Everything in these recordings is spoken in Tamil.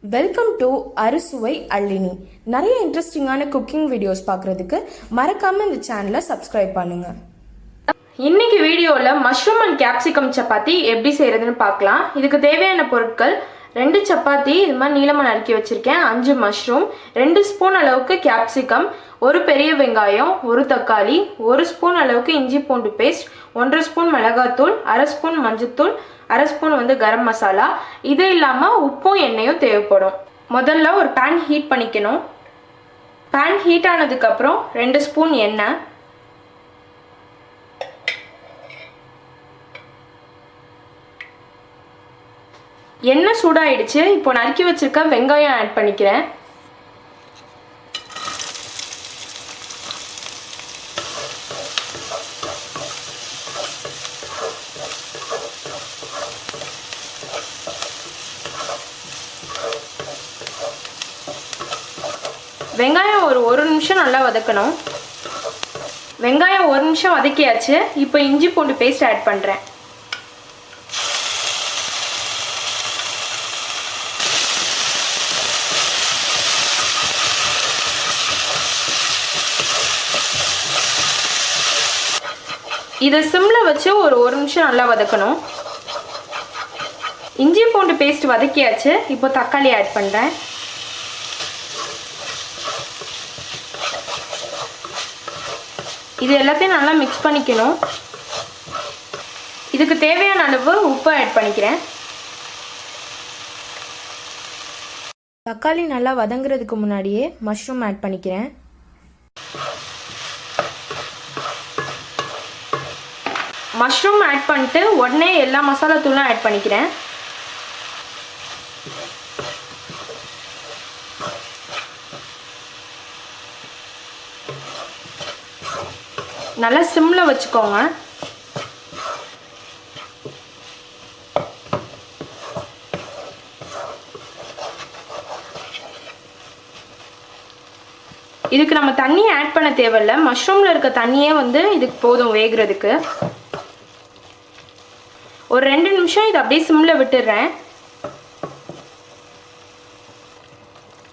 வெல்கம் டு அறுசுவை அள்ளினி. நிறைய இன்ட்ரெஸ்டிங்கான குக்கிங் வீடியோஸ் பார்க்குறதுக்கு மறக்காம இந்த சேனலை சப்ஸ்கிரைப் பண்ணுங்க. இன்னைக்கு வீடியோவில் மஷ்ரூம் அண்ட் கேப்சிகம் சப்பாத்தி எப்படி செய்யறதுன்னு பார்க்கலாம். இதுக்கு தேவையான பொருட்கள் 2 சப்பாத்தி இது மாதிரி நீளமாக நறுக்கி வச்சிருக்கேன், 5 மஷ்ரூம், 2 ஸ்பூன் அளவுக்கு கேப்சிகம், 1 பெரிய வெங்காயம், 1 தக்காளி, 1 ஸ்பூன் அளவுக்கு இஞ்சி பூண்டு பேஸ்ட், 1 ஸ்பூன் மிளகாத்தூள், 1/2 ஸ்பூன் மஞ்சத்தூள், 1/2 ஸ்பூன் கரம் மசாலா. இது இல்லாமல் உப்பும் எண்ணெயும் தேவைப்படும். முதல்ல ஒரு பேன் ஹீட் பண்ணிக்கணும். பேன் ஹீட் ஆனதுக்கப்புறம் 2 ஸ்பூன் எண்ணெய், எண்ணெய் சூடாயிடுச்சு. இப்போ நறுக்கி வச்சிருக்க வெங்காயம் ஆட் பண்ணிக்கிறேன். வெங்காயம் ஒரு நிமிஷம் நல்லா வதக்கணும். வெங்காயம் 1 நிமிஷம் வதக்கியாச்சு. இப்போ இஞ்சி பூண்டு பேஸ்ட் ஆட் பண்ணுறேன். இதை சிம்மில் வச்சு ஒரு நிமிஷம் நல்லா வதக்கணும். இஞ்சி பூண்டு பேஸ்ட் வதக்கியாச்சு. இப்போ தக்காளி ஆட் பண்ணுறேன். இது எல்லாத்தையும் நல்லா மிக்ஸ் பண்ணிக்கணும். இதுக்கு தேவையான அளவு உப்பு ஆட் பண்ணிக்கிறேன். தக்காளி நல்லா வதங்குறதுக்கு முன்னாடியே மஷ்ரூம் ஆட் பண்ணிக்கிறேன். மஷ்ரூம் ஆட் பண்ணிட்டு உடனே எல்லா மசாலா தூளும் ஆட் பண்ணிக்கிறேன். நல்லா சிம்மில் வச்சுக்கோங்க. இதுக்கு நம்ம தண்ணி ஆட் பண்ண தேவையில்லை. மஷ்ரூமில் இருக்க தண்ணியே இதுக்கு போதும் வேகிறதுக்கு. ஒரு 2 நிமிஷம் இதை அப்படியே சிம்மில் விட்டுடுறேன்.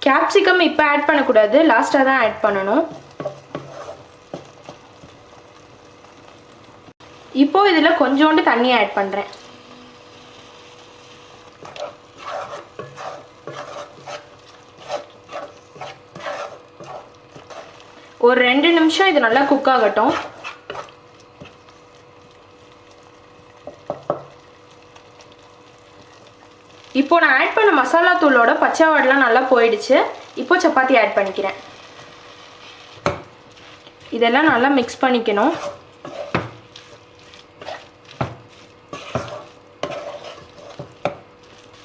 கேப்சிகம் இப்போ ஆட் பண்ணக்கூடாது, லாஸ்ட்டாக தான் ஆட் பண்ணணும். இப்போ இதில் கொஞ்சோண்டு தண்ணி ஆட் பண்ணுறேன். ஒரு 2 நிமிஷம் இது நல்லா குக் ஆகட்டும். இப்போ நான் ஆட் பண்ண மசாலா தூளோட பச்சை வாடெலாம் நல்லா போயிடுச்சு. இப்போ சப்பாத்தி ஆட் பண்ணிக்கிறேன். இதெல்லாம் நல்லா மிக்ஸ் பண்ணிக்கணும்.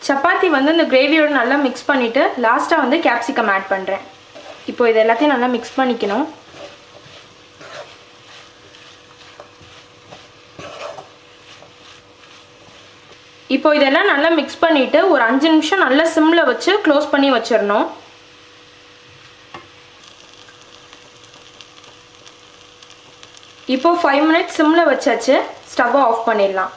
சப்பாத்தி இந்த கிரேவியோட நல்லா மிக்ஸ் பண்ணிவிட்டு லாஸ்ட்டாக கேப்சிகம் ஆட் பண்ணுறேன். இப்போ இது எல்லாத்தையும் நல்லா மிக்ஸ் பண்ணிக்கணும். இப்போ இதெல்லாம் நல்லா மிக்ஸ் பண்ணிவிட்டு ஒரு 5 நிமிஷம் நல்லா சிம்மில் வச்சு க்ளோஸ் பண்ணி வச்சிடணும். இப்போ 5 மினிட்ஸ் சிம்மில் வச்சாச்சு. ஸ்டவ்வை ஆஃப் பண்ணிடலாம்.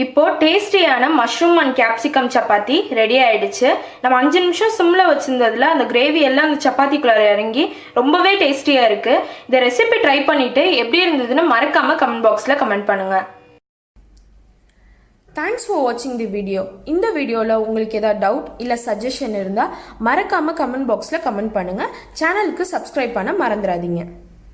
இப்போ டேஸ்டியான mushroom and capsicum chapati ready ஆயிடுச்சு. நம்ம 5 நிமிஷம் சிம்மில் வச்சிருந்ததுல அந்த கிரேவி எல்லாம் அந்த சப்பாத்திக்குள்ளே இறங்கி ரொம்பவே டேஸ்டியாக இருக்குது. இந்த ரெசிபி ட்ரை பண்ணிவிட்டு எப்படி இருந்ததுன்னு மறக்காமல் கமெண்ட் பாக்ஸில் கமெண்ட் பண்ணுங்கள். தேங்க்ஸ் ஃபார் வாட்சிங் தி வீடியோ. இந்த வீடியோவில் உங்களுக்கு ஏதாவது டவுட் இல்லை சஜஷன் இருந்தால் மறக்காமல் கமெண்ட் பாக்ஸில் கமெண்ட் பண்ணுங்கள். சேனலுக்கு சப்ஸ்கிரைப் பண்ண மறந்துடாதீங்க.